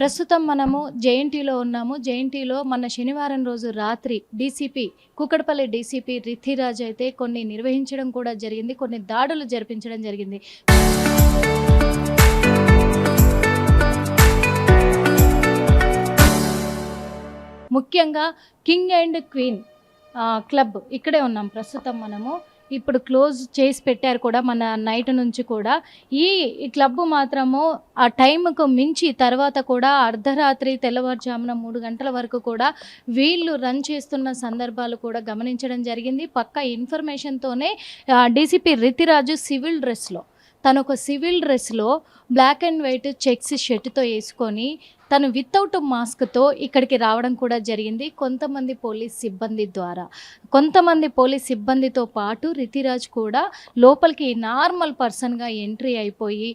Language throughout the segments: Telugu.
ప్రస్తుతం మనము జేఎన్టీలో ఉన్నాము. జేఎన్టీలో మన శనివారం రోజు రాత్రి డీసీపీ కూకట్పల్లి డీసీపీ రిథిరాజ్ అయితే కొన్ని నిర్వహించడం కూడా జరిగింది. కొన్ని దాడులు జరిపించడం జరిగింది. ముఖ్యంగా కింగ్ అండ్ క్వీన్ క్లబ్ ఇక్కడే ఉన్నాం ప్రస్తుతం మనము. ఇప్పుడు క్లోజ్ చేసి పెట్టారు కూడా మన నైట్ నుంచి కూడా. ఈ క్లబ్ మాత్రము ఆ టైంకు మించి తర్వాత కూడా అర్ధరాత్రి తెల్లవారుజామున 3 గంటల వరకు కూడా వీళ్ళు రన్ చేస్తున్న సందర్భాలు కూడా గమనించడం జరిగింది. పక్కా ఇన్ఫర్మేషన్తోనే డీసీపీ రిథిరాజు సివిల్ డ్రెస్లో, తను ఒక సివిల్ డ్రెస్లో బ్లాక్ అండ్ వైట్ చెక్స్ షర్ట్తో వేసుకొని తను వితౌట్ మాస్క్తో ఇక్కడికి రావడం కూడా జరిగింది. కొంతమంది పోలీస్ సిబ్బందితో పాటు రిథిరాజ్ కూడా లోపలికి నార్మల్ పర్సన్గా ఎంట్రీ అయిపోయి,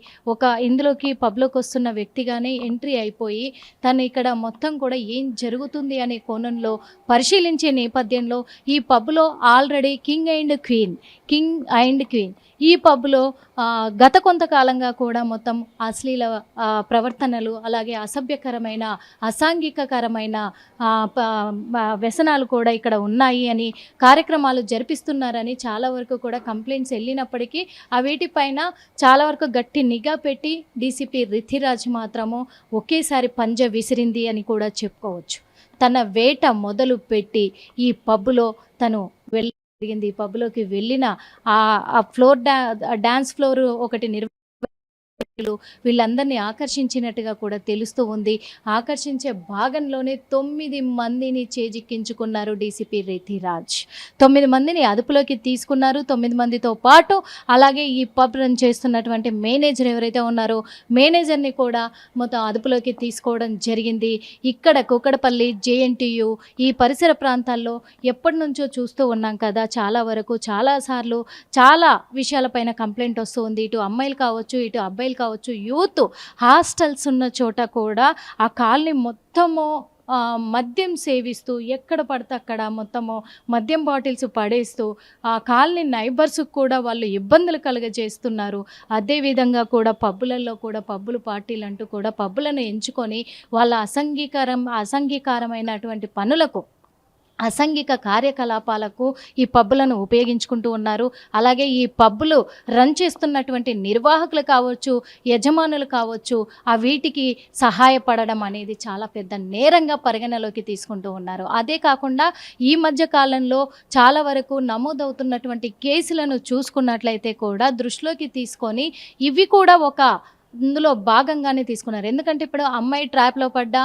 ఇందులోకి పబ్లోకి వస్తున్న వ్యక్తిగానే ఎంట్రీ అయిపోయి తను ఇక్కడ మొత్తం కూడా ఏం జరుగుతుంది అనే కోణంలో పరిశీలించే నేపథ్యంలో ఈ పబ్లో ఆల్రెడీ కింగ్ అండ్ క్వీన్ ఈ పబ్లో గత కొంతకాలంగా కూడా మొత్తం అశ్లీల ప్రవర్తనలు, అలాగే అసభ్యకరమైన అసాంఘికకరమైన వ్యసనాలు కూడా ఇక్కడ ఉన్నాయి అని, కార్యక్రమాలు జరిపిస్తున్నారని చాలా వరకు కూడా కంప్లైంట్స్ వెళ్ళినప్పటికీ వీటిపైన చాలా వరకు గట్టి నిఘా పెట్టి డీసీపీ రిథిరాజ్ మాత్రము ఒకేసారి పంజ విసిరింది అని కూడా చెప్పుకోవచ్చు. తన వేట మొదలు పెట్టి ఈ పబ్లో తను జరిగింది. ఈ పబ్లోకి వెళ్ళిన డాన్స్ ఫ్లోర్ ఒకటి వీళ్ళందరినీ ఆకర్షించినట్టుగా కూడా తెలుస్తూ ఉంది. ఆకర్షించే భాగంలోనే 9 మందిని చేజిక్కించుకున్నారు డీసీపీ రిథిరాజ్. 9 మందిని అదుపులోకి తీసుకున్నారు. 9 మందితో పాటు అలాగే ఈ పబ్ రన్ చేస్తున్నటువంటి మేనేజర్ ఎవరైతే ఉన్నారో మేనేజర్ని కూడా మొత్తం అదుపులోకి తీసుకోవడం జరిగింది. ఇక్కడ కూకట్పల్లి జేఎన్టీయు ఈ పరిసర ప్రాంతాల్లో ఎప్పటి నుంచో చూస్తూ ఉన్నాం కదా, చాలాసార్లు చాలా విషయాలపైన కంప్లైంట్ వస్తూ ఉంది. ఇటు అమ్మాయిలు కావచ్చు, ఇటు అబ్బాయిలు కావచ్చు, యూత్ హాస్టల్స్ ఉన్న చోట కూడా ఆ కాలనీ మొత్తము మద్యం సేవిస్తూ ఎక్కడ పడితే అక్కడ మొత్తము మద్యం బాటిల్స్ పడేస్తూ ఆ కాలనీ నైబర్స్కి కూడా వాళ్ళు ఇబ్బందులు కలుగజేస్తున్నారు. అదేవిధంగా కూడా పబ్బులలో కూడా పబ్బులు పార్టీలు అంటూ కూడా పబ్బులను ఎంచుకొని వాళ్ళ అసంఘీకారమైనటువంటి పనులకు, అసాంఘిక కార్యకలాపాలకు ఈ పబ్బులను ఉపయోగించుకుంటూ ఉన్నారు. అలాగే ఈ పబ్బులు రన్ చేస్తున్నటువంటి నిర్వాహకులు కావచ్చు, యజమానులు కావచ్చు, వీటికి సహాయపడడం అనేది చాలా పెద్ద నేరంగా పరిగణలోకి తీసుకుంటూ ఉన్నారు. అదే కాకుండా ఈ మధ్య కాలంలో చాలా వరకు నమోదవుతున్నటువంటి కేసులను చూసుకున్నట్లయితే కూడా దృష్టిలోకి తీసుకొని ఇవి కూడా ఇందులో భాగంగానే తీసుకున్నారు. ఎందుకంటే ఇప్పుడు అమ్మాయి ట్రాప్లో పడ్డా,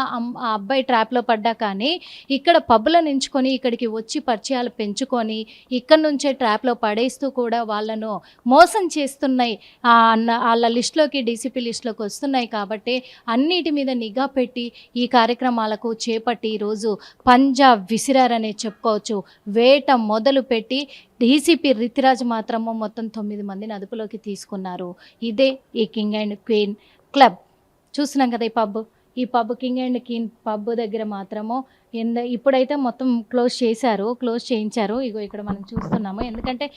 అబ్బాయి ట్రాప్లో పడ్డా కానీ ఇక్కడ పబ్బులను ఎంచుకొని ఇక్కడికి వచ్చి పరిచయాలు పెంచుకొని ఇక్కడ నుంచే ట్రాప్లో పడేస్తూ కూడా వాళ్ళను మోసం చేస్తున్నాయి. వాళ్ళ లిస్టులోకి, డీసీపీ లిస్టులోకి వస్తున్నాయి. కాబట్టి అన్నిటి మీద నిఘా పెట్టి ఈ కార్యక్రమాలకు చేపట్టి ఈరోజు పంజా విసిరారనే చెప్పుకోవచ్చు. వేట మొదలు పెట్టి డీసీపీ రిథిరాజ్ మాత్రము మొత్తం 9 మందిని అదుపులోకి తీసుకున్నారు. ఇదే ఈ కింగ్ అండ్ క్వీన్ క్లబ్. చూస్తున్నాం కదా ఈ pub king and queen pub దగ్గర మాత్రము ఇప్పుడైతే మొత్తం క్లోజ్ చేయించారు. ఇగో ఇక్కడ మనం చూస్తున్నాము. ఎందుకంటే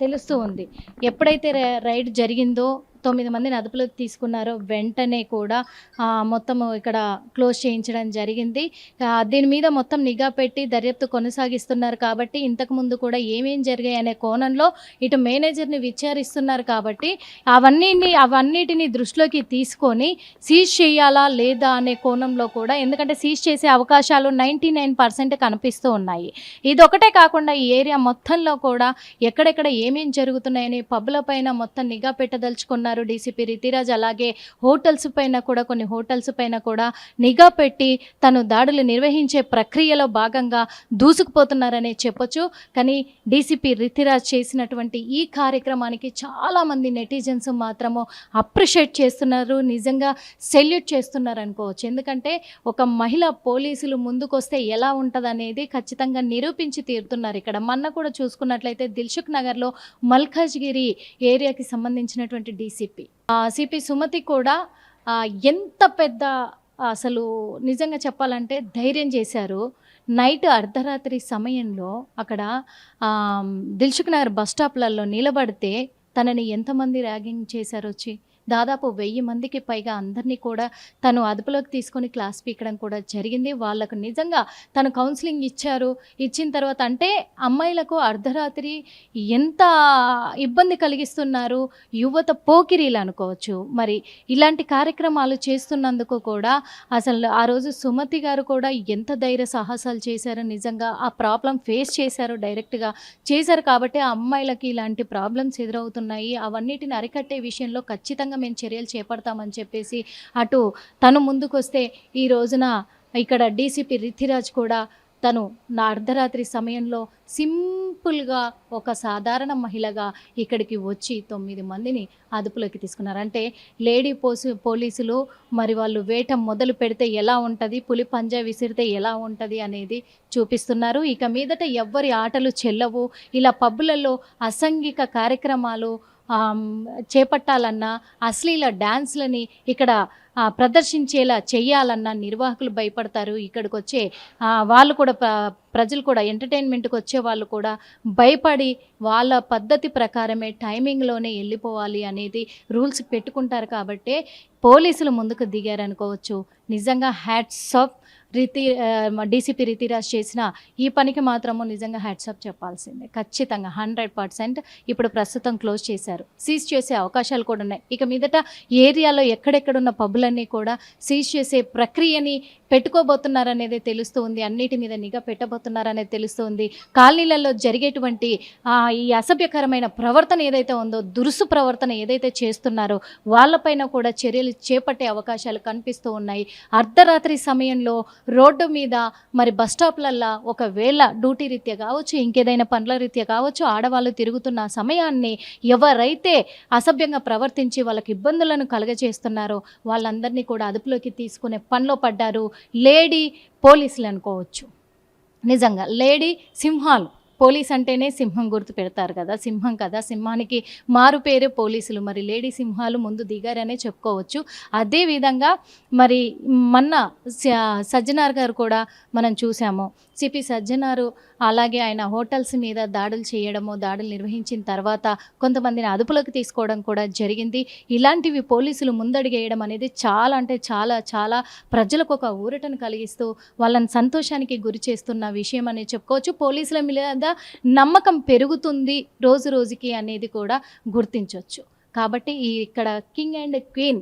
తెలుస్తూ ఉంది, ఎప్పుడైతే రైడ్ జరిగిందో 9 మందిని అదుపులోకి తీసుకున్నారో వెంటనే కూడా మొత్తం ఇక్కడ క్లోజ్ చేయించడం జరిగింది. దీని మీద మొత్తం నిఘా పెట్టి దర్యాప్తు కొనసాగిస్తున్నారు. కాబట్టి ఇంతకుముందు కూడా ఏమేం జరిగాయి అనే కోణంలో ఇటు మేనేజర్ని విచారిస్తున్నారు. కాబట్టి అవన్నిటిని దృష్టిలోకి తీసుకొని సీజ్ చేయాలా లేదా అనే కోణంలో కూడా, ఎందుకంటే సీజ్ చేసే అవకాశాలు 99% కనిపిస్తూ ఉన్నాయి. ఇదొకటే కాకుండా ఈ ఏరియా మొత్తంలో కూడా ఎక్కడెక్కడ ఏమేం జరుగుతున్నాయని పబ్బుల పైన మొత్తం నిఘా పెట్టదలుచుకున్నారు డీసీపీ రిథిరాజ్. అలాగే కొన్ని హోటల్స్ పైన కూడా నిఘా పెట్టి తను దాడులు నిర్వహించే ప్రక్రియలో భాగంగా దూసుకుపోతున్నారనే చెప్పొచ్చు. కానీ డీసీపీ రిథిరాజ్ చేసినటువంటి ఈ కార్యక్రమానికి చాలామంది నెటిజన్స్ మాత్రము అప్రిషియేట్ చేస్తున్నారు, నిజంగా సెల్యూట్ చేస్తున్నారు అనుకోవచ్చు. ఎందుకంటే ఒక మహిళా పోలీసులు ముందుకొస్తే ఎలా ఉంటుంది అనేది ఖచ్చితంగా నిరూపించి తీరుతున్నారు. ఇక్కడ మొన్న కూడా చూసుకున్నట్లయితే దిల్సుఖ్ నగర్లో మల్కాజ్గిరి ఏరియాకి సంబంధించినటువంటి సిపి సుమతి కూడా ఎంత పెద్ద, అసలు నిజంగా చెప్పాలంటే ధైర్యం చేశారు. నైట్ అర్ధరాత్రి సమయంలో అక్కడ దిల్సుఖ్ నగర్ బస్ స్టాప్లలో నిలబడితే తనని ఎంతమంది ర్యాగింగ్ చేశారు వచ్చి. దాదాపు 1000 మందికి పైగా అందరినీ కూడా తను అదుపులోకి తీసుకొని క్లాస్ పీకడం కూడా జరిగింది. వాళ్ళకు నిజంగా తను కౌన్సిలింగ్ ఇచ్చారు. ఇచ్చిన తర్వాత అంటే అమ్మాయిలకు అర్ధరాత్రి ఎంత ఇబ్బంది కలిగిస్తున్నారు, యువత పోకిరీలు అనుకోవచ్చు. మరి ఇలాంటి కార్యక్రమాలు చేస్తున్నందుకు కూడా అసలు ఆ రోజు సుమతి గారు కూడా ఎంత ధైర్య సాహసాలు చేశారో, నిజంగా ఆ ప్రాబ్లం ఫేస్ చేశారు, డైరెక్ట్‌గా చేశారు కాబట్టి ఆ అమ్మాయిలకి ఇలాంటి ప్రాబ్లమ్స్ ఎదురవుతున్నాయి. అవన్నిటిని అరికట్టే విషయంలో ఖచ్చితంగా మేము చర్యలు చేపడతామని చెప్పేసి అటు తను ముందుకొస్తే ఈ రోజున ఇక్కడ డీసీపీ రిథిరాజ్ కూడా తను నా అర్ధరాత్రి సమయంలో సింపుల్‌గా ఒక సాధారణ మహిళగా ఇక్కడికి వచ్చి 9 మందిని అదుపులోకి తీసుకున్నారు. అంటే లేడీ పోలీసులు మరి వాళ్ళు వేట మొదలు పెడితే ఎలా ఉంటది, పులి పంజా విసిరితే ఎలా ఉంటది అనేది చూపిస్తున్నారు. ఇక మీదట ఎవ్వరి ఆటలు చెల్లవు. ఇలా పబ్బులలో అసాంఘిక కార్యక్రమాలు చేపట్టాలన్నా, అశ్లీల డాన్స్‌లని ఇక్కడ ప్రదర్శించేలా చెయ్యాలన్నా నిర్వాహకులు భయపడతారు. ఇక్కడికొచ్చే వాళ్ళు కూడా ప్రజలు కూడా ఎంటర్‌టైన్‌మెంట్‌కి వచ్చే వాళ్ళు కూడా భయపడి వాళ్ళ పద్ధతి ప్రకారమే టైమింగ్‌లోనే వెళ్ళిపోవాలి అనేది రూల్స్ పెట్టుకుంటారు కాబట్టే పోలీసులు ముందుకు దిగారనుకోవచ్చు. నిజంగా హ్యాట్స్ ఆఫ్ డీసీపీ రితిరాజ్ చేసిన ఈ పనికి మాత్రము నిజంగా హ్యాట్స్ ఆఫ్ చెప్పాల్సిందే. ఖచ్చితంగా 100% ఇప్పుడు ప్రస్తుతం క్లోజ్ చేశారు. సీజ్ చేసే అవకాశాలు కూడా ఉన్నాయి. ఇక మీదట ఏరియాలో ఎక్కడెక్కడున్న పబ్బులన్నీ కూడా సీజ్ చేసే ప్రక్రియని పెట్టుకోబోతున్నారనేది తెలుస్తూ ఉంది. అన్నిటి మీద నిఘా పెట్టబోతున్నారనేది తెలుస్తూ ఉంది. కాలనీలలో జరిగేటువంటి ఈ అసభ్యకరమైన ప్రవర్తన ఏదైతే ఉందో, దురుసు ప్రవర్తన ఏదైతే చేస్తున్నారో వాళ్ళపైన కూడా చర్యలు చేపట్టే అవకాశాలు కనిపిస్తూ ఉన్నాయి. అర్ధరాత్రి సమయంలో రోడ్డు మీద మరి బస్ స్టాప్లల్లో ఒకవేళ డ్యూటీ రీత్యా కావచ్చు, ఇంకేదైనా పనుల రీత్యా కావచ్చు, ఆడవాళ్ళు తిరుగుతున్న సమయాన్ని ఎవరైతే అసభ్యంగా ప్రవర్తించి వాళ్ళకి ఇబ్బందులను కలుగజేస్తున్నారో వాళ్ళందరినీ కూడా అదుపులోకి తీసుకునే పనిలో పడ్డారు లేడీ పోలీసులు అనుకోవచ్చు. నిజంగా లేడీ సింహాలు. పోలీస్ అంటేనే సింహం గుర్తు పెడతారు కదా, సింహం కదా, సింహానికి మారు పేరే పోలీసులు. మరి లేడీ సింహాలు ముందు దిగారనే చెప్పుకోవచ్చు. అదేవిధంగా మరి మొన్న సజ్జనార్ గారు కూడా మనం చూసాము. సిపి సజ్జనారు అలాగే ఆయన హోటల్స్ మీద దాడులు చేయడము, దాడులు నిర్వహించిన తర్వాత కొంతమందిని అదుపులోకి తీసుకోవడం కూడా జరిగింది. ఇలాంటివి పోలీసులు ముందడుగేయడం అనేది చాలా అంటే చాలా చాలా ప్రజలకు ఒక ఊరటను కలిగిస్తూ వాళ్ళని సంతోషానికి గురి చేస్తున్న విషయం అనేది చెప్పుకోవచ్చు. పోలీసుల మీద నమ్మకం పెరుగుతుంది రోజు రోజుకి అనేది కూడా గుర్తించవచ్చు. కాబట్టి ఇక్కడ కింగ్ అండ్ క్వీన్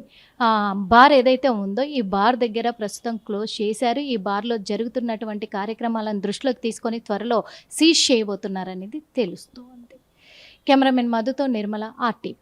బార్ ఏదైతే ఉందో ఈ బార్ దగ్గర ప్రస్తుతం క్లోజ్ చేశారు. ఈ బార్లో జరుగుతున్నటువంటి కార్యక్రమాలను దృష్టిలోకి తీసుకొని త్వరలో సీజ్ చేయబోతున్నారనేది తెలుస్తూ ఉంది. కెమెరామెన్ మధుతో నిర్మల, ఆర్టీవీ.